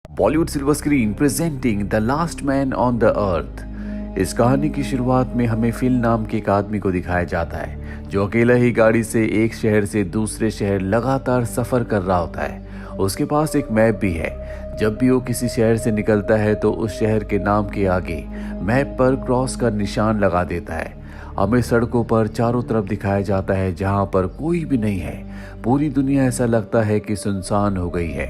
Bollywood silver screen presenting the last man on the earth. इस कहानी की शुरुआत में हमें फिल नाम के एक आदमी को दिखाया जाता है जो अकेला ही गाड़ी से एक शहर से दूसरे शहर लगातार सफर कर रहा होता है। उसके पास एक मैप भी है। जब भी वो किसी शहर से निकलता है तो उस शहर के नाम के आगे मैप पर क्रॉस का निशान लगा देता है। हमें सड़कों पर चारों तरफ दिखाया जाता है जहां पर कोई भी नहीं है। पूरी दुनिया ऐसा लगता है कि सुनसान हो गई है।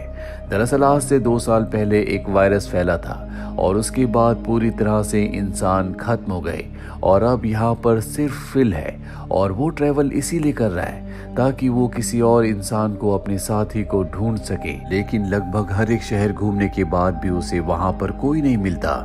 दरअसल आज से 2 साल पहले एक वायरस फैला था और उसके बाद पूरी तरह से इंसान खत्म हो गए और अब यहाँ पर सिर्फ फिल है और वो ट्रैवल इसीलिए कर रहा है ताकि वो किसी और इंसान को अपने साथी को ढूंढ सके। लेकिन लगभग हर एक शहर घूमने के बाद भी उसे वहां पर कोई नहीं मिलता।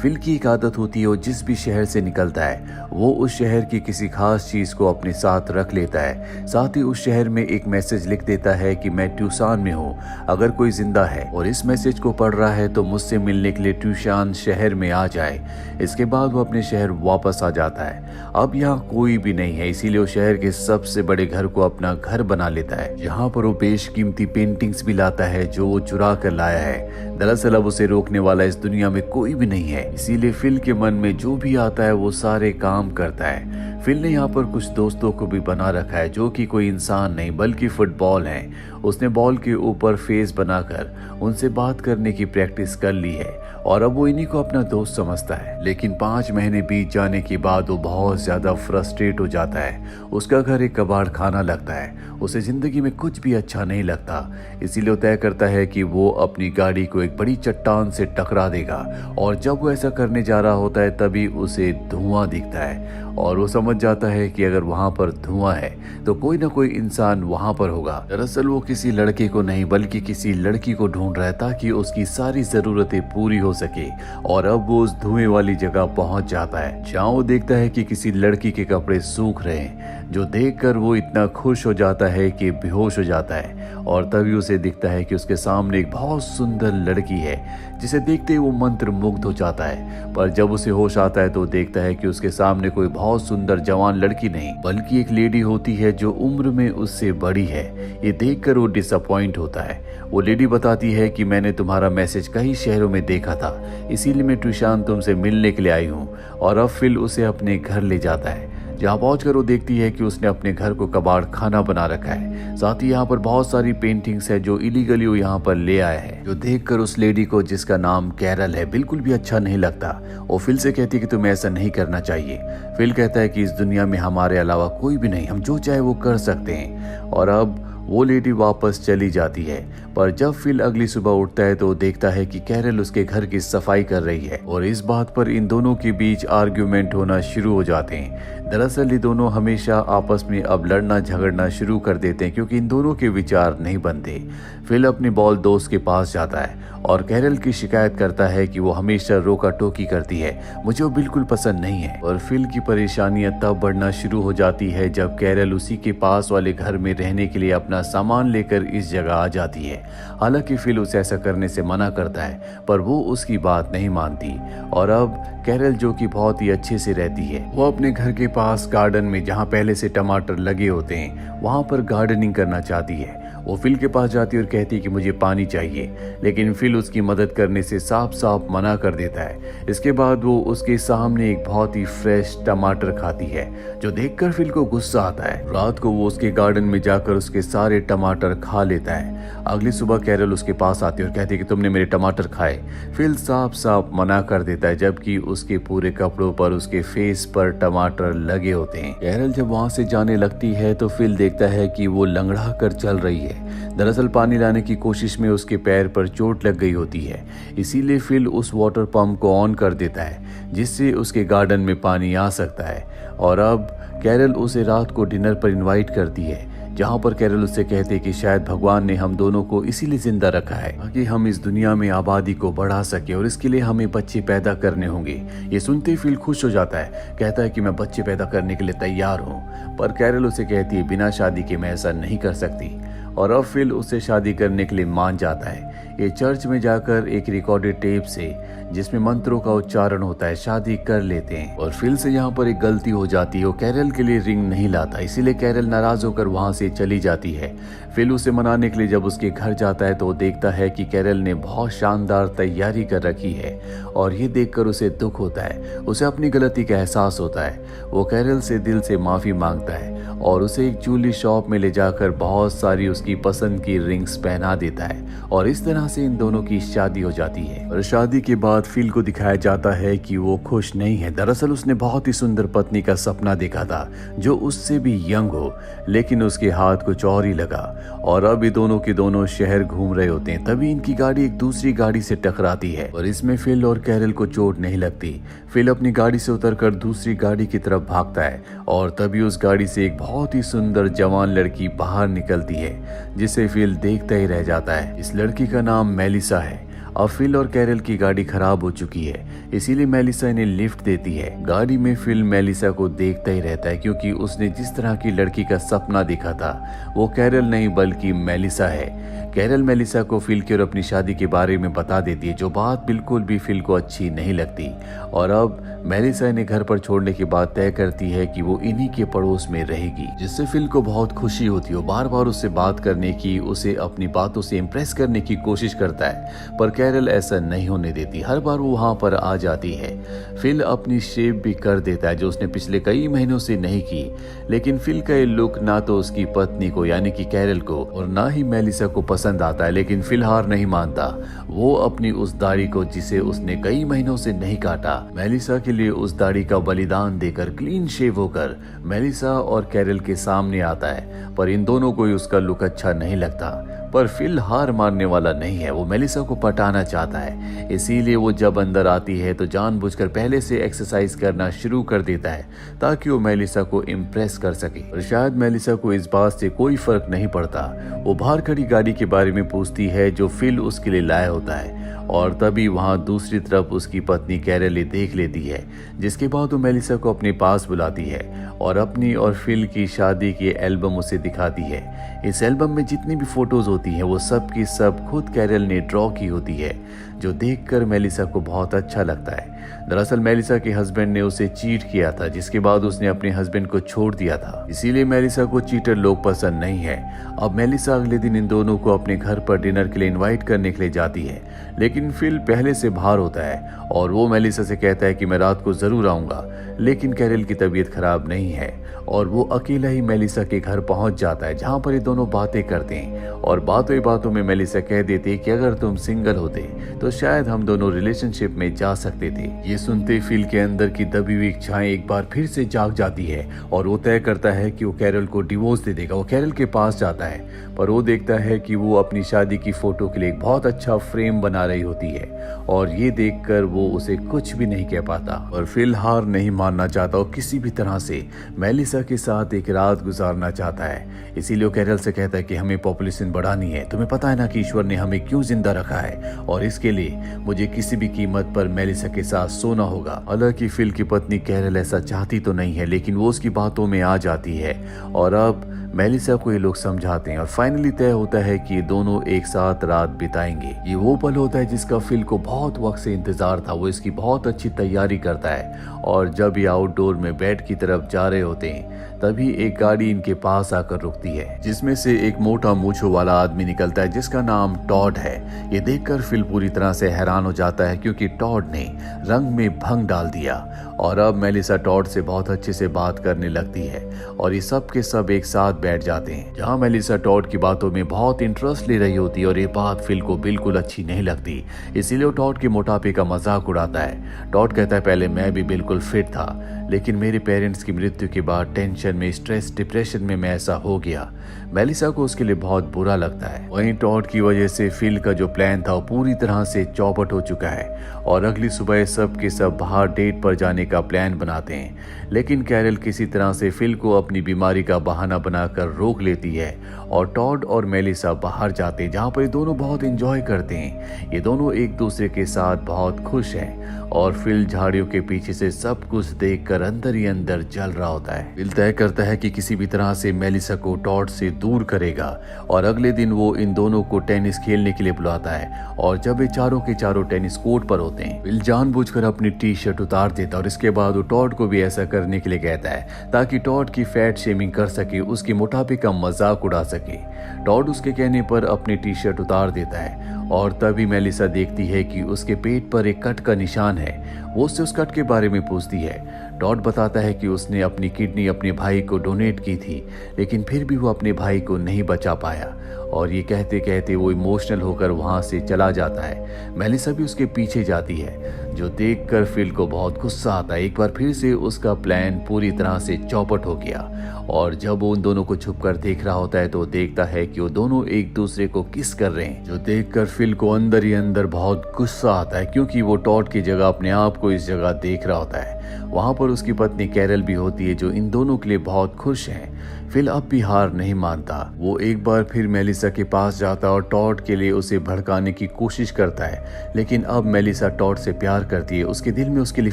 फिल की एक आदत होती है, वो जिस भी शहर से निकलता है वो उस शहर की किसी खास चीज को अपने साथ रख लेता है। साथ ही उस शहर में एक मैसेज लिख देता है कि मैं ट्यूसान में हूँ, अगर कोई जिंदा है और इस मैसेज को पढ़ रहा है तो मुझसे मिलने के लिए ट्यूसान शहर में आ जाए। इसके बाद वो अपने शहर वापस आ जाता है। अब यहाँ कोई भी नहीं है, इसीलिए वो शहर के सबसे बड़े घर को अपना घर बना लेता है। यहाँ पर वो बेशकीमती पेंटिंग्स भी लाता है जो वो चुरा कर लाया है। दरअसल अब उसे रोकने वाला इस दुनिया में कोई भी नहीं है, इसीलिए फिल के मन में जो भी आता है वो सारे काम करता है। फिल ने यहाँ पर कुछ दोस्तों को भी बना रखा है जो कि कोई इंसान नहीं बल्कि फुटबॉल है। उसने बॉल के ऊपर फेस बनाकर उनसे बात करने की प्रैक्टिस कर ली है और अब वो इन्हीं को अपना दोस्त समझता है। लेकिन 5 महीने बीत जाने के बाद वो बहुत ज्यादा फ्रस्ट्रेट हो जाता है। उसका घर एक कबाड़ खाना लगता है, उसे जिंदगी में कुछ भी अच्छा नहीं लगता। इसीलिए वो तय करता है कि वो अपनी गाड़ी को एक बड़ी चट्टान से टकरा देगा और जब वो ऐसा करने जा रहा होता है तभी उसे धुआं दिखता है और वो समझ जाता है कि अगर वहां पर धुआं है तो कोई ना कोई इंसान वहां पर होगा। दरअसल वो किसी लड़के को नहीं बल्कि किसी लड़की को ढूंढ रहा है ताकि उसकी सारी जरूरतें पूरी हो सके। और अब वो उस धुएं वाली जगह पहुंच जाता है जहां वो देखता है कि किसी लड़की के कपड़े सूख रहे हैं, जो देखकर वो इतना खुश हो जाता है कि बेहोश हो जाता है। और तभी उसे दिखता है कि उसके सामने एक बहुत सुंदर लड़की है जिसे देखते ही वो मंत्र मुग्ध हो जाता है। पर जब उसे होश आता है तो देखता है कि उसके सामने कोई बहुत सुंदर जवान लड़की नहीं बल्कि एक लेडी होती है जो उम्र में उससे बड़ी है। ये देखकर वो डिसअपॉइंट होता है। वो लेडी बताती है कि मैंने तुम्हारा मैसेज कई शहरों में देखा था, इसीलिए मैं ट्यूशान तुमसे मिलने के लिए आई हूँ। और अब फिल उसे अपने घर ले जाता है जहाँ पहुंचकर वो देखती है कि उसने अपने घर को कबाड़ खाना बना रखा है। साथ ही यहाँ पर बहुत सारी पेंटिंग्स है जो इलीगली वो यहाँ पर ले आया है, जो देखकर उस लेडी को जिसका नाम कैरल है बिल्कुल भी अच्छा नहीं लगता। वो फिल से कहती है कि तुम्हें ऐसा नहीं करना चाहिए। फिल कहता है कि इस दुनिया में हमारे अलावा कोई भी नहीं, हम जो चाहे वो कर सकते हैं। और अब वो लेडी वापस चली जाती है। पर जब फिल अगली सुबह उठता है तो देखता है कि कैरल उसके घर की सफाई कर रही है और इस बात पर इन दोनों के बीच आर्ग्यूमेंट होना शुरू हो जाते हैं। दरअसल ये दोनों हमेशा आपस में अब लड़ना झगड़ना शुरू कर देते हैं क्योंकि इन दोनों के विचार नहीं बनते। फिल अपने बॉल दोस्त के पास जाता है और कैरल की शिकायत करता है कि वो हमेशा रोका टोकी करती है, मुझे वो बिल्कुल पसंद नहीं है। और फिल की परेशानियां तब बढ़ना शुरू हो जाती है जब कैरल उसी के पास वाले घर में रहने के लिए अपना सामान लेकर इस जगह आ जाती है। हालांकि फिल उसे ऐसा करने से मना करता है पर वो उसकी बात नहीं मानती। और अब कैरल जो कि बहुत ही अच्छे से रहती है, वो अपने घर के पास गार्डन में जहाँ पहले से टमाटर लगे होते हैं वहां पर गार्डनिंग करना चाहती है। वो फिल के पास जाती है और कहती है कि मुझे पानी चाहिए, लेकिन फिल उसकी मदद करने से साफ साफ मना कर देता है। इसके बाद वो उसके सामने एक बहुत ही फ्रेश टमाटर खाती है जो देखकर फिल को गुस्सा आता है। रात को वो उसके गार्डन में जाकर उसके सारे टमाटर खा लेता है। अगली सुबह कैरल उसके पास आती है और कहती है कि तुमने मेरे टमाटर खाए। फिल साफ साफ मना कर देता है जबकि उसके पूरे कपड़ों पर उसके फेस पर टमाटर लगे होते हैं। कैरल जब वहां से जाने लगती है तो फिल देखता है कि वो लंगड़ा कर चल रही है। दरअसल पानी लाने की कोशिश में उसके पैर पर चोट लग गई होती है, इसीलिए फिल उस वाटर पंप को ऑन कर देता है जिससे उसके गार्डन में पानी आ सकता है। और अब कैरल उसे रात को डिनर पर इनवाइट करती है जहां पर कैरल उससे कहते कि शायद भगवान ने हम दोनों को इसीलिए जिंदा रखा है ताकि हम इस दुनिया में आबादी को बढ़ा सके और इसके लिए हमें बच्चे पैदा करने होंगे। ये सुनते ही फिल खुश हो जाता है, कहता है कि मैं बच्चे पैदा करने के लिए तैयार हूँ। पर कैरल उसे कहती है बिना शादी के मैं ऐसा नहीं कर सकती। और अब फिल उससे शादी करने के लिए मान जाता है। ये चर्च में जाकर एक रिकॉर्डेड टेप से, जिसमें मंत्रों का उच्चारण होता है, शादी कर लेते हैं। और फिल से यहाँ पर एक गलती हो जाती है, वो कैरल के लिए रिंग नहीं लाता, इसीलिए कैरल नाराज होकर वहां से चली जाती है। फिल उसे मनाने के लिए जब उसके घर जाता है तो वो देखता है कि कैरल ने बहुत शानदार तैयारी कर रखी है और ये देखकर उसे दुख होता है। उसे अपनी गलती का एहसास होता है। वो कैरल से दिल से माफी मांगता है और उसे एक ज्वेलरी शॉप में ले जाकर बहुत सारी उसकी पसंद की रिंग्स पहना देता है और इस तरह से इन दोनों की शादी हो जाती है। और शादी के बाद फिल को दिखाया जाता है कि वो खुश नहीं है। दरअसल उसने बहुत ही सुंदर पत्नी का सपना देखा था जो उससे भी यंग हो, लेकिन उसके हाथ कुछ और ही लगा और अब ये दोनों के दोनों शहर घूम रहे होते हैं। तभी इनकी गाड़ी एक दूसरी गाड़ी से टकराती है और इसमें फिल और कैरल को चोट नहीं लगती। फिल अपनी गाड़ी से उतरकर दूसरी गाड़ी की तरफ भागता है और तभी उस गाड़ी से एक बहुत ही सुंदर जवान लड़की बाहर निकलती है जिसे फिल देखता ही रह जाता है। इस लड़की का नाम मेलिसा है। अब फिल और कैरल की गाड़ी खराब हो चुकी है, इसीलिए मेलिसा इन्हें लिफ्ट देती है। गाड़ी में फिल मेलिसा को देखता ही रहता है क्योंकि उसने जिस तरह की लड़की का सपना देखा था वो कैरल नहीं बल्कि मेलिसा है। कैरल मेलिसा को फिल की और अपनी शादी के बारे में बता देती है, जो बात बिल्कुल भी फिल को अच्छी नहीं लगती। और अब मेलिसा इन्हें घर पर छोड़ने के बाद तय करती है कि वो इन्हीं के पड़ोस में रहेगी, जिससे फिल को बहुत खुशी होती है। बार बार उससे बात करने की, उसे अपनी बातों से इम्प्रेस करने की कोशिश करता है, पर कैरल ऐसा नहीं होने देती। हर बार वो वहां पर आ जाती है। फिल अपनी शेव भी कर देता है जो उसने पिछले कई महीनों से नहीं की, लेकिन फिल का ये लुक ना तो उसकी पत्नी को यानी कि कैरल को और ना ही मेलिसा को पसंद आता है। लेकिन फिल हार नहीं मानता। वो अपनी उस दाढ़ी को, जिसे उसने कई महीनों से नहीं काटा, मेलिसा के लिए उस दाढ़ी का बलिदान देकर क्लीन शेव होकर मेलिसा और कैरल के सामने आता है। पर इन दोनों को उसका लुक अच्छा नहीं लगता। पर फिल हार मारने वाला नहीं है, वो मेलिसा को पटाना चाहता है। इसीलिए वो जब अंदर आती है तो जानबूझकर पहले से एक्सरसाइज करना शुरू कर देता है ताकि वो मेलिसा को इम्प्रेस कर सके। और शायद मेलिसा को इस बात से कोई फर्क नहीं पड़ता। वो बाहर खड़ी गाड़ी के बारे में पूछती है जो फिल उसके लिए लाया होता है और तभी वहां दूसरी तरफ उसकी पत्नी कैरल देख लेती है, जिसके बाद वो मेलिसा को अपने पास बुलाती है और अपनी और फिल की शादी की एल्बम उसे दिखाती है। इस एल्बम में जितनी भी फोटोज होती हैं वो सब की सब खुद कैरल ने ड्रॉ की होती है, जो देखकर मेलिसा को बहुत अच्छा लगता है। दरअसल मेलिसा के हस्बैंड ने उसे चीट किया था, जिसके बाद उसने अपने हस्बैंड को छोड़ दिया था। इसीलिए मेलिसा को चीटर लोग पसंद नहीं है। अब मेलिसा अगले दिन इन दोनों को अपने घर पर डिनर के लिए इनवाइट करने के लिए जाती है, लेकिन फिल पहले से बाहर होता है और वो मेलिसा से कहता है कि मैं रात को जरूर आऊंगा। लेकिन कैरल की तबीयत खराब नहीं है और वो अकेला ही मेलिसा के घर पहुंच जाता है, जहां पर ये दोनों बातें करते हैं। और बातों ही बातों में मेलिसा कह देती है कि अगर तुम सिंगल होते तो शायद हम दोनों रिलेशनशिप में जा सकते थे। ये सुनते फिल के अंदर की दबी हुई इच्छाएं एक बार फिर से जाग जाती है और वो तय करता है कि वो कैरल को डिवोर्स दे देगा। वो कैरल के पास जाता है, पर वो देखता है कि वो अपनी शादी की फोटो के लिए एक बहुत अच्छा फ्रेम बना रही होती है और ये देखकर वो उसे कुछ भी नहीं कह पाता। और फिल हार नहीं मानना चाहता और किसी भी तरह से मेलिसा के साथ एक रात गुजारना चाहता है। इसीलिए वो कैरल से कहता है कि हमें पॉपुलेशन बढ़ानी है। तुम्हें पता है ना कि ईश्वर ने हमें क्यों जिंदा रखा है और इसके लिए मुझे किसी भी कीमत पर मेलिसा के साथ सोना होगा। हालांकि फिल की पत्नी कैरल ऐसा चाहती तो नहीं है, लेकिन वो उसकी बातों में आ जाती है और अब मेलिसा को ये लोग समझाते हैं और फाइनली तय होता है कि दोनों एक साथ रात बिताएंगे। ये वो पल होता है जिसका फिल को बहुत वक्त से इंतजार था। वो इसकी बहुत अच्छी तैयारी करता है और जब ये आउटडोर में बेड की तरफ जा रहे होते हैं तभी एक गाड़ी इनके पास आकर रुकती है, जिसमें से एक मोटा मूंछों वाला आदमी निकलता है जिसका नाम टॉड है। ये देखकर फिल पूरी तरह से हैरान हो जाता है क्योंकि टॉड ने रंग में भंग डाल दिया और अब मेलिसा टॉड से बहुत अच्छे से बात करने लगती है और ये सब के सब एक साथ बैठ जाते हैं। जहां मेलिसा टॉड की बातों में बहुत इंटरेस्ट ले रही होती है और ये बात फिल को बिल्कुल अच्छी नहीं लगती, इसीलिए वो टॉड के मोटापे का मजाक उड़ाता है। टॉड कहता है पहले मैं भी बिल्कुल फिट था, लेकिन मेरे पेरेंट्स की मृत्यु के बाद टेंशन में, स्ट्रेस, डिप्रेशन में मैं ऐसा हो गया। मेलिसा को उसके लिए बहुत बुरा लगता है। वहीं टॉड की वजह से फिल का जो प्लान था वो पूरी तरह से चौपट हो चुका है और अगली सुबह सब के सब बाहर डेट पर जाने का प्लान बनाते हैं। लेकिन कैरल किसी तरह से फिल को अपनी बीमारी का बहाना बनाकर रोक लेती है और टॉड और मेलिसा बाहर जाते हैं, जहाँ पर ये दोनों बहुत एंजॉय करते हैं। ये दोनों एक दूसरे के साथ बहुत खुश हैं और फिल झाड़ियों के पीछे से सब कुछ देखकर देखकर अंदर ही अंदर जल रहा होता है। फिल तय करता है कि किसी भी तरह से मेलिसा को टॉड से दूर करेगा और अगले दिन वो इन दोनों को टेनिस खेलने के लिए बुलाता है। और जब ये चारों के चारों टेनिस कोर्ट पर होते हैं, फिल जानबूझकर अपनी टी शर्ट उतार देता है और इसके बाद वो टॉड को भी ऐसा करने के लिए कहता है ताकि टॉड की फैट शेमिंग कर सके, उसके मोटापे का मजाक उड़ा सके। टॉड उसके कहने पर अपनी टी शर्ट उतार देता है और तभी मेलिसा देखती है कि उसके पेट पर एक कट का निशान है। वो उससे उस कट के बारे में पूछती है। टॉड बताता है कि उसने अपनी किडनी अपने भाई को डोनेट की थी, लेकिन फिर भी वो अपने भाई को नहीं बचा पाया। और ये कहते कहते वो इमोशनल होकर वहां से चला जाता है। मेलिसा भी उसके पीछे जाती है, जो देखकर फिल को बहुत गुस्सा आता है। एक बार फिर से उसका प्लान पूरी तरह से चौपट हो गया और जब वो उन दोनों को छुपकर देख रहा होता है तो देखता है कि वो दोनों एक दूसरे को किस कर रहे हैं, जो देखकर फिल को अंदर ही अंदर बहुत गुस्सा आता है, क्योंकि वो टॉड की जगह अपने आप को इस जगह देख रहा होता है। वहां पर उसकी पत्नी कैरल भी होती है, जो इन दोनों के लिए बहुत खुश है। फिल अब भी हार नहीं मानता। वो एक बार फिर मेलिसा के पास जाता और टॉड के लिए उसे भड़काने की कोशिश करता है, लेकिन अब मेलिसा टॉड से प्यार करती है, उसके दिल में उसके लिए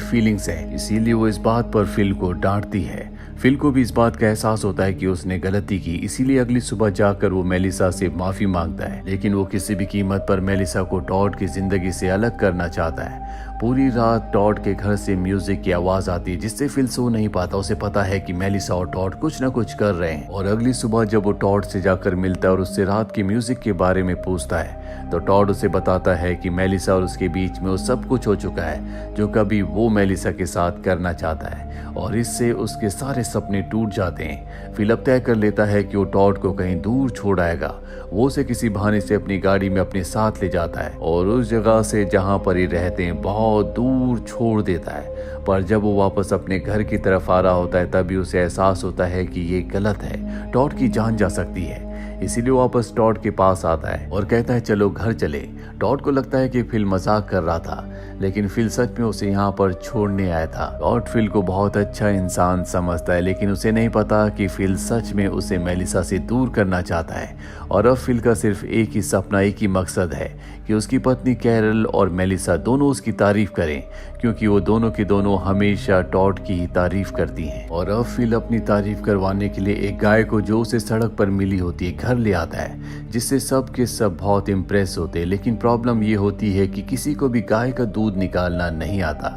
फीलिंग्स है, इसीलिए वो इस बात पर फिल को डांटती है। फिल को भी इस बात का एहसास होता है कि उसने गलती की, इसीलिए अगली सुबह जाकर वो मेलिसा से माफी मांगता है, लेकिन वो किसी भी कीमत पर मेलिसा को टॉड की जिंदगी से अलग करना चाहता है। पूरी रात टॉड के घर से म्यूजिक की आवाज आती है, जिससे फिल सो नहीं पाता। उसे पता है कि मेलिसा और टॉड कुछ न कुछ कर रहे हैं। और अगली सुबह जब वो टॉड से जाकर मिलता है और उससे रात की म्यूजिक के बारे में पूछता है, तो टॉड उसे बताता है कि मेलिसा और उसके बीच में वो सब कुछ हो चुका है जो कभी वो मेलिसा के साथ करना चाहता है, और इससे उसके सारे सपने टूट जाते हैं। फिल अब तय कर लेता है कि वो टॉड को कहीं दूर छोड़ आएगा। वो उसे किसी बहाने से अपनी गाड़ी में अपने साथ ले जाता है और उस जगह से जहां पर ये रहते हैं बहुत दूर छोड़ देता है। पर जब वो वापस अपने घर की तरफ आ रहा होता है, तभी उसे एहसास होता है कि ये गलत है, टॉड की जान जा सकती है। इसीलिए वापस टॉड के पास आता है और कहता है चलो घर चले। टॉड को लगता है कि फिल मजाक कर रहा था, लेकिन फिल सच में उसे यहाँ पर छोड़ने आया था। टॉड फिल को बहुत अच्छा इंसान समझता है, लेकिन उसे नहीं पता कि फिल सच में उसे मेलिसा से दूर करना चाहता है। और अब फिल का सिर्फ एक ही सपना, एक ही मकसद है कि उसकी पत्नी कैरल और मेलिसा दोनों उसकी तारीफ करें, क्योंकि वो दोनों की दोनों हमेशा टॉड की ही तारीफ करती हैं। और अब फिल अपनी तारीफ करवाने के लिए एक गाय को जो उसे सड़क पर मिली होती है घर ले आता है, जिससे सब के सब बहुत इम्प्रेस होते हैं। लेकिन प्रॉब्लम ये होती है कि किसी को भी गाय का दूध निकालना नहीं आता।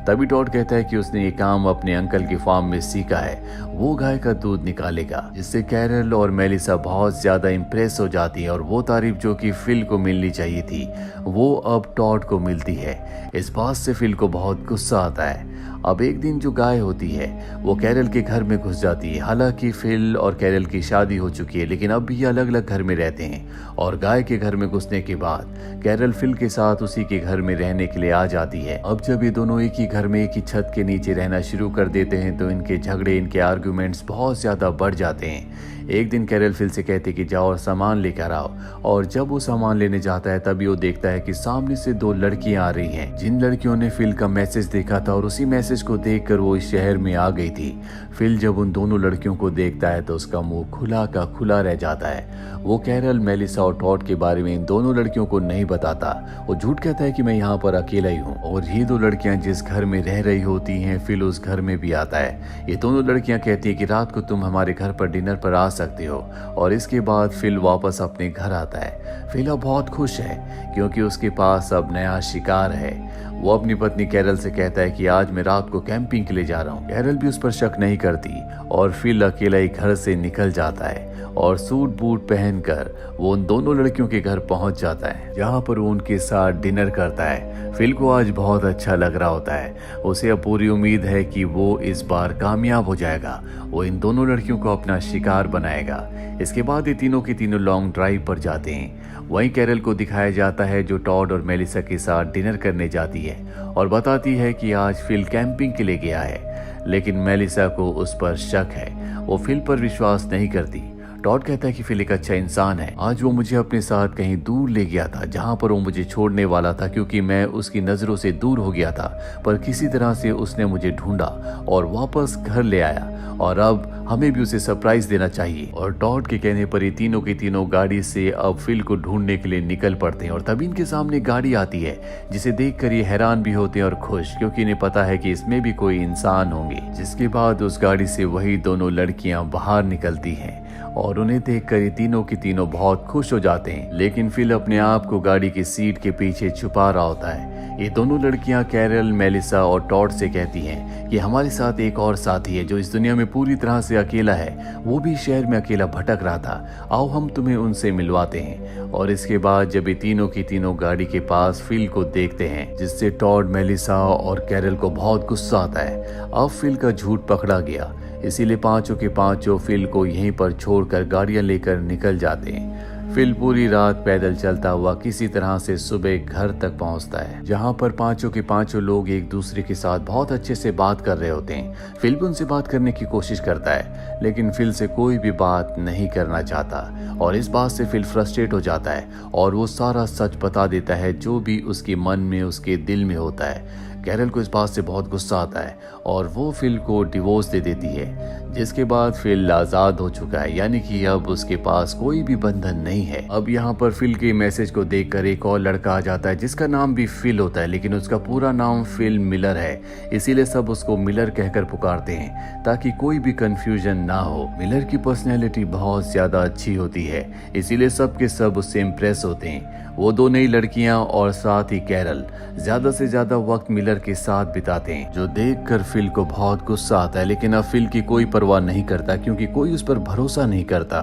तभी टॉड कहता है कि उसने ये काम अपने अंकल की फार्म में सीखा है, वो गाय का दूध निकालेगा, जिससे कैरल और मेलिसा बहुत ज्यादा इम्प्रेस हो जाती है और वो तारीफ जो कि फिल को मिलनी चाहिए थी वो अब टॉड को मिलती है। इस बात से फिल को बहुत गुस्सा आता है। अब एक दिन जो गाय होती है वो कैरल के घर में घुस जाती है। हालांकि फिल और कैरल की शादी हो चुकी है, लेकिन अब भी अलग अलग घर में रहते हैं। और गाय के घर में घुसने के बाद कैरल फिल के साथ उसी के घर में रहने के लिए आ जाती है। अब जब ये दोनों एक ही घर में एक ही छत के नीचे रहना शुरू कर देते हैं तो इनके झगड़े, इनके आर्गुमेंट्स बहुत ज्यादा बढ़ जाते हैं। एक दिन कैरल फिल से कहती कि जाओ और सामान लेकर आओ, और जब वो सामान लेने जाता है तभी वो देखता है कि सामने से दो लड़कियां आ रही हैं, जिन लड़कियों ने फिल का मैसेज देखा था और उसी मैसेज को देखकर वो इस शहर में आ गई थी। फिल जब उन दोनों लड़कियों को देखता है तो उसका मुंह खुला का खुला रह जाता है। वो कैरल, मेलिसा और टॉड के बारे में इन दोनों लड़कियों को नहीं बताता। वो झूठ कहता है कि मैं यहाँ पर अकेला ही हूँ। और ये दो लड़कियां जिस घर में रह रही होती हैं, फिल उस घर में भी आता है। ये दोनों लड़कियां कहती है कि रात को तुम हमारे घर पर डिनर पर आ सकते हो। और इसके बाद फिल वापस अपने घर आता है। फिल अब बहुत खुश है क्योंकि उसके पास अब नया शिकार है। वो अपनी पत्नी कैरल से कहता है कि आज मैं रात को कैंपिंग के लिए जा रहा हूँ। कैरल भी उस पर शक नहीं करती और फिल अकेला ही घर से निकल जाता है और सूट बूट पहनकर वो उन दोनों लड़कियों के घर पहुंच जाता है, जहां पर वो उनके साथ डिनर करता है। फिल को आज बहुत अच्छा लग रहा होता है। उसे अब पूरी उम्मीद है कि वो इस बार कामयाब हो जाएगा। वो इन दोनों लड़कियों को अपना शिकार बनाएगा। इसके बाद ये तीनों की तीनों लॉन्ग ड्राइव पर जाते हैं। वहीं कैरल को दिखाया जाता है जो टॉड और मेलिसा के साथ डिनर करने जाती है और बताती है कि आज फिल कैंपिंग के लिए गया है। लेकिन मेलिसा को उस पर शक है, वो फिल पर विश्वास नहीं करती। टॉड कहता है कि फिल एक अच्छा इंसान है। आज वो मुझे अपने साथ कहीं दूर ले गया था जहाँ पर वो मुझे छोड़ने वाला था, क्योंकि मैं उसकी नजरों से दूर हो गया था, पर किसी तरह से उसने मुझे ढूंढा और वापस घर ले आया और अब हमें भी उसे सरप्राइज देना चाहिए। और टॉड के कहने पर ये तीनों की तीनों गाड़ी से अब फिल को ढूंढने के लिए निकल पड़ते हैं और तभी इनके सामने गाड़ी आती है जिसे देखकर ये हैरान भी होते हैं और खुश, क्योंकि इन्हें पता है कि इसमें भी कोई इंसान होंगे। जिसके बाद उस गाड़ी से वही दोनों लड़कियां बाहर निकलती हैं और उन्हें देखकर ये तीनों की तीनों बहुत खुश हो जाते हैं। लेकिन फिल अपने आप को गाड़ी की सीट के पीछे छुपा रहा होता है। ये दोनों लड़कियां कैरल, मेलिसा और टॉड से कहती हैं कि हमारे साथ एक और साथी है जो इस दुनिया में पूरी तरह से अकेला है, वो भी शहर में अकेला भटक रहा था, आओ हम तुम्हें उनसे मिलवाते हैं। और इसके बाद जब ये तीनों की तीनों गाड़ी के पास फिल को देखते हैं, जिससे टॉड, मेलिसा और कैरल को बहुत गुस्सा आता है। अब फिल का झूठ पकड़ा गया, इसीलिए पांचों के पांचों फिल को यहीं पर छोड़कर गाड़ियां लेकर निकल जाते हैं। फिल पूरी रात पैदल चलता हुआ किसी तरह से सुबह घर तक पहुंचता है, जहां पर पांचों के पांचों लोग एक दूसरे के साथ बहुत अच्छे से बात कर रहे होते हैं। फिल भी उनसे बात करने की कोशिश करता है, लेकिन फिल से कोई भी बात नहीं करना चाहता और इस बात से फिल फ्रस्ट्रेट हो जाता है और वो सारा सच बता देता है जो भी उसके मन में, उसके दिल में होता है। कैरल को इस बात से बहुत गुस्सा आता है और वो फिल को डिवोर्स दे देती है, जिसके बाद फिल आजाद हो चुका है, यानी कि अब उसके पास कोई भी बंधन नहीं है। अब यहाँ पर फिल के मैसेज को देखकर एक और लड़का आ जाता है जिसका नाम भी फिल होता है, लेकिन उसका पूरा नाम फिल मिलर है, इसीलिए सब उसको मिलर कहकर पुकारते हैं ताकि कोई भी कंफ्यूजन ना हो। मिलर की पर्सनैलिटी बहुत ज्यादा अच्छी होती है, इसीलिए सब के सब उससे इम्प्रेस होते हैं। वो दो नई लड़कियां और साथ ही कैरल ज्यादा से ज्यादा वक्त मिलर के साथ बिताते हैं, जो देखकर फिल को बहुत गुस्सा आता है। लेकिन अब फिल की कोई परवाह नहीं करता, क्योंकि कोई उस पर भरोसा नहीं करता।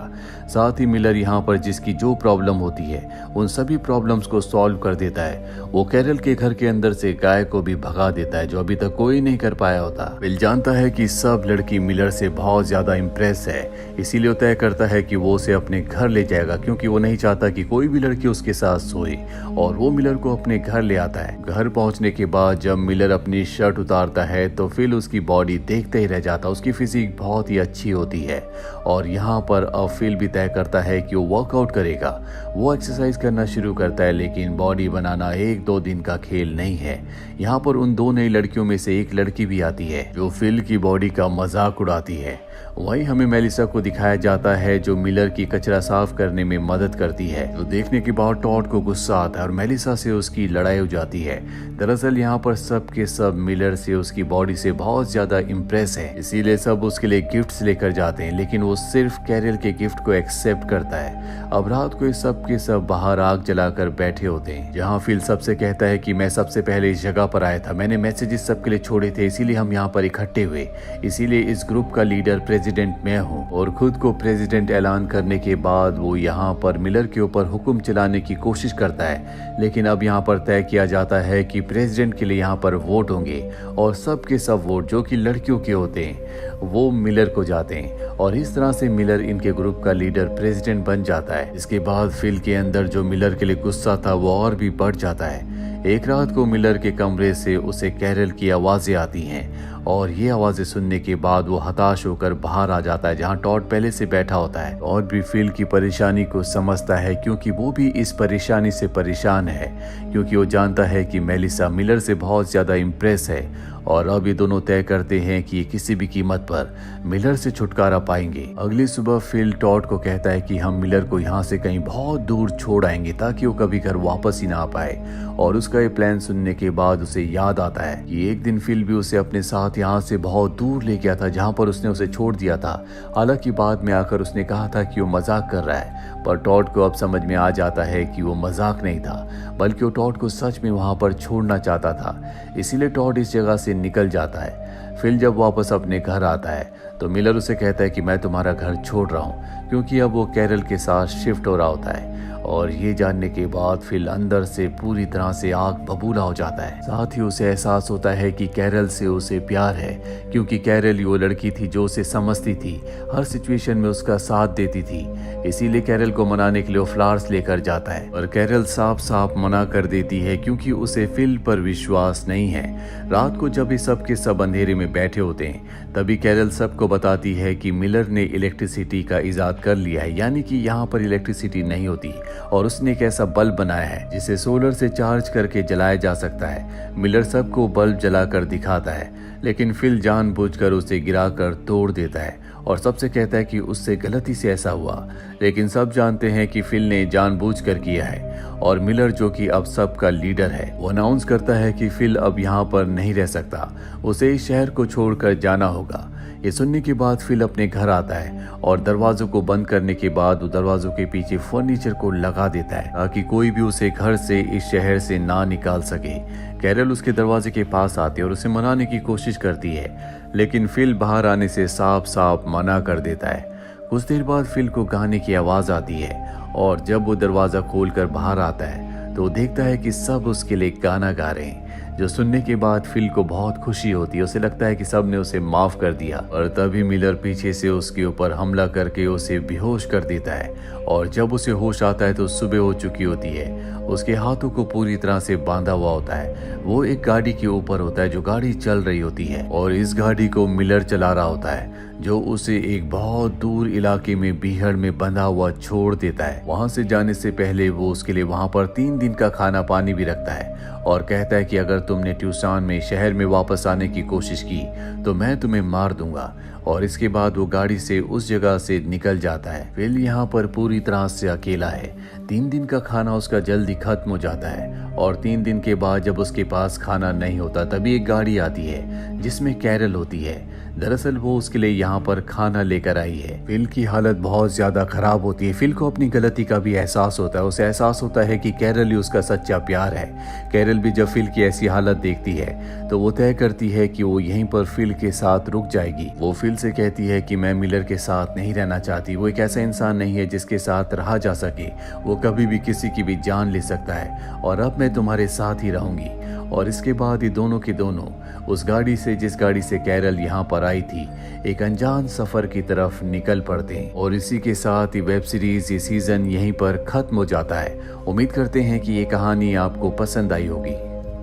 साथ ही मिलर यहाँ पर जिसकी जो प्रॉब्लम होती है उन सभी प्रॉब्लम्स को सॉल्व कर देता है। वो कैरल के घर के अंदर से गाय को भी भगा देता है, जो अभी तक कोई नहीं कर पाया होता। फिल जानता है कि सब लड़की मिलर से बहुत ज्यादा इम्प्रेस है, इसीलिए तय करता है कि वो उसे अपने घर ले जाएगा, क्योंकि वो नहीं चाहता कि कोई भी लड़की उसके साथ सोए। और वो मिलर को अपने घर ले आता है। घर पहुंचने के बाद जब मिलर अपनी शर्ट उतारता है तो फिल उसकी बॉडी देखते ही रह जाता। उसकी फिजिक बहुत ही अच्छी होती है और यहाँ पर अब फिल भी तय करता है कि वो वर्कआउट करेगा। वो एक्सरसाइज करना शुरू करता है, लेकिन बॉडी बनाना 1-2 दिन का खेल नहीं है। यहाँ पर उन दो नई लड़कियों में से एक लड़की भी आती है जो फिल की बॉडी का मजाक उड़ाती है। वहीं हमें मेलिसा को दिखाया जाता है जो मिलर की कचरा साफ करने में मदद करती है। तो देखने के बाद टॉड को गुस्सा आता है और मेलिसा से उसकी लड़ाई हो जाती है। दरअसल यहाँ पर सब के सब मिलर से, उसकी बॉडी से बहुत ज्यादा इम्प्रेस है, इसीलिए सब उसके लिए गिफ्ट्स लेकर जाते हैं, लेकिन वो सिर्फ कैरल के गिफ्ट को एक्सेप्ट करता है। अब रात को सब के सब बाहर आग जलाकर बैठे होते हैं, जहाँ फिल सबसे कहता है कि मैं सबसे पहले इस जगह पर आया था, मैंने मैसेजेस सबके लिए छोड़े थे, इसीलिए हम यहाँ पर इकट्ठे हुए, इसीलिए इस ग्रुप का लीडर प्रेसिडेंट मैं हूँ। और खुद को प्रेसिडेंट ऐलान करने के बाद वो यहाँ पर मिलर के ऊपर हुक्म चलाने की कोशिश करता है, लेकिन अब यहाँ पर तय किया जाता है कि प्रेसिडेंट के लिए यहाँ पर वोट होंगे और सब के सब वोट जो कि लड़कियों के होते हैं वो मिलर को जाते हैं और इस तरह से मिलर इनके ग्रुप का लीडर प्रेसिडेंट बन जाता है। इसके बाद फिल के अंदर जो मिलर के लिए गुस्सा था वो और भी बढ़ जाता है। एक रात को मिलर के कमरे से उसे कैरल की आवाजें आती हैं और ये आवाजें सुनने के बाद वो हताश होकर बाहर आ जाता है, जहाँ टॉड पहले से बैठा होता है और भी फिल की परेशानी को समझता है, क्योंकि वो भी इस परेशानी से परेशान है, क्योंकि वो जानता है कि मेलिसा मिलर से बहुत ज्यादा इम्प्रेस है और अब ये दोनों तय करते हैं कि ये किसी भी कीमत पर मिलर से छुटकारा पाएंगे। अगली सुबह फिल टॉड को कहता है कि हम मिलर को यहाँ से कहीं बहुत दूर छोड़ आएंगे ताकि वो कभी घर वापस ही ना आ पाए। और उसका ये प्लान सुनने के बाद उसे याद आता है कि एक दिन फिल भी उसे अपने साथ यहाँ से बहुत दूर ले गया था, जहाँ पर उसने उसे छोड़ दिया था। हालांकि बाद में आकर उसने कहा था कि वो मजाक कर रहा है, पर टॉड को अब समझ में आ जाता है कि वो मजाक नहीं था, बल्कि वो टॉड को सच में वहाँ पर छोड़ना चाहता था। इसीलिए टॉड इस जगह से निकल जाता है। फिल जब वापस अपने घर आता है तो मिलर उसे कहता है कि मैं तुम्हारा घर छोड़ रहा हूँ, क्योंकि अब वो कैरल के साथ शिफ्ट हो रहा होता है और ये जानने के बाद फिल अंदर से पूरी तरह से आग बबूला हो जाता है। साथ ही उसे एहसास होता है कि कैरल से उसे प्यार है, क्योंकि कैरल वो लड़की थी जो उसे समझती थी, हर सिचुएशन में उसका साथ देती थी। इसीलिए कैरल को मनाने के लिए वो फ्लावर्स लेकर जाता है, और कैरल साफ साफ मना कर देती है क्योंकि उसे फिल पर विश्वास नहीं है। रात को जब ये सब के सब अंधेरे में बैठे होते हैं, तभी कैरल सबको बताती है कि मिलर ने इलेक्ट्रिसिटी का इजाद कर लिया है, यानी कि यहाँ पर इलेक्ट्रिसिटी नहीं होती, और उसने एक ऐसा बल्ब बनाया है जिसे सोलर से चार्ज करके जलाया जा सकता है। मिलर सबको बल्ब जलाकर दिखाता है, लेकिन फिल जानबूझकर उसे गिराकर तोड़ देता है और सबसे कहता है कि उससे गलती से ऐसा हुआ। लेकिन सब जानते हैं कि फिल ने जानबूझकर किया है, और मिलर जो कि अब सबका लीडर है, वो अनाउंस करता है कि फिल अब यहाँ पर नहीं रह सकता, उसे इस शहर को छोड़कर जाना होगा। ये सुनने के बाद फिल अपने घर आता है और दरवाजों को बंद करने के बाद वो दरवाजों के पीछे फर्नीचर को लगा देता है ताकि कोई भी उसे घर से इस शहर से ना निकाल सके। कैरल उसके दरवाजे के पास आती है और उसे मनाने की कोशिश करती है, लेकिन फिल बाहर आने से साफ साफ मना कर देता है। कुछ देर बाद फिल को गाने की आवाज आती है, और जब वो दरवाजा खोलकर बाहर आता है तो वो देखता है कि सब उसके लिए गाना गा रहे हैं, जो सुनने के बाद फिल को बहुत खुशी होती है। उसे लगता है कि सब ने उसे माफ कर दिया, और तभी मिलर पीछे से उसके ऊपर हमला करके उसे बेहोश कर देता है, और जब उसे होश आता है तो सुबह हो चुकी होती है। उसके हाथों को पूरी तरह से बांधा हुआ होता है। वो एक गाड़ी के ऊपर होता है, जो गाड़ी चल रही होती है, और इस गाड़ी को मिलर चला रहा होता है, जो उसे एक बहुत दूर इलाके में बीहड़ में बंधा हुआ छोड़ देता है। वहां से जाने से पहले वो उसके लिए वहां पर 3 दिन का खाना पानी भी रखता है, और कहता है कि अगर तुमने ट्यूसान में शहर में वापस आने की कोशिश की तो मैं तुम्हें मार दूंगा। और इसके बाद वो गाड़ी से उस जगह से निकल जाता है। फिल यहाँ पर पूरी तरह से अकेला है। 3 दिन का खाना उसका जल्दी खत्म हो जाता है, और 3 दिन के बाद जब उसके पास खाना नहीं होता तभी एक गाड़ी आती है जिसमें कैरल होती है। दरअसल वो उसके लिए यहाँ पर खाना लेकर आई है। फिल की हालत बहुत ज्यादा खराब होती है। फिल को अपनी गलती का भी एहसास होता है। उसे एहसास होता है कि कैरल ही उसका सच्चा प्यार है। कैरल भी जब फिल की ऐसी हालत देखती है तो वो तय करती है कि वो यहीं पर फिल के साथ रुक जाएगी। वो फिल से कहती है कि मैं मिलर के साथ नहीं रहना चाहती। वो एक ऐसा इंसान नहीं है जिसके साथ रहा जा सके। वो कभी भी किसी की भी जान ले सकता है, और अब मैं तुम्हारे साथ ही रहूंगी। और इसके बाद ये दोनों के दोनों उस गाड़ी से, जिस गाड़ी से कैरल यहाँ पर आई थी, एक अनजान सफर की तरफ निकल पड़ते हैं। और इसी के साथ ये वेब सीरीज, ये सीजन यहीं पर खत्म हो जाता है। उम्मीद करते हैं कि ये कहानी आपको पसंद आई होगी।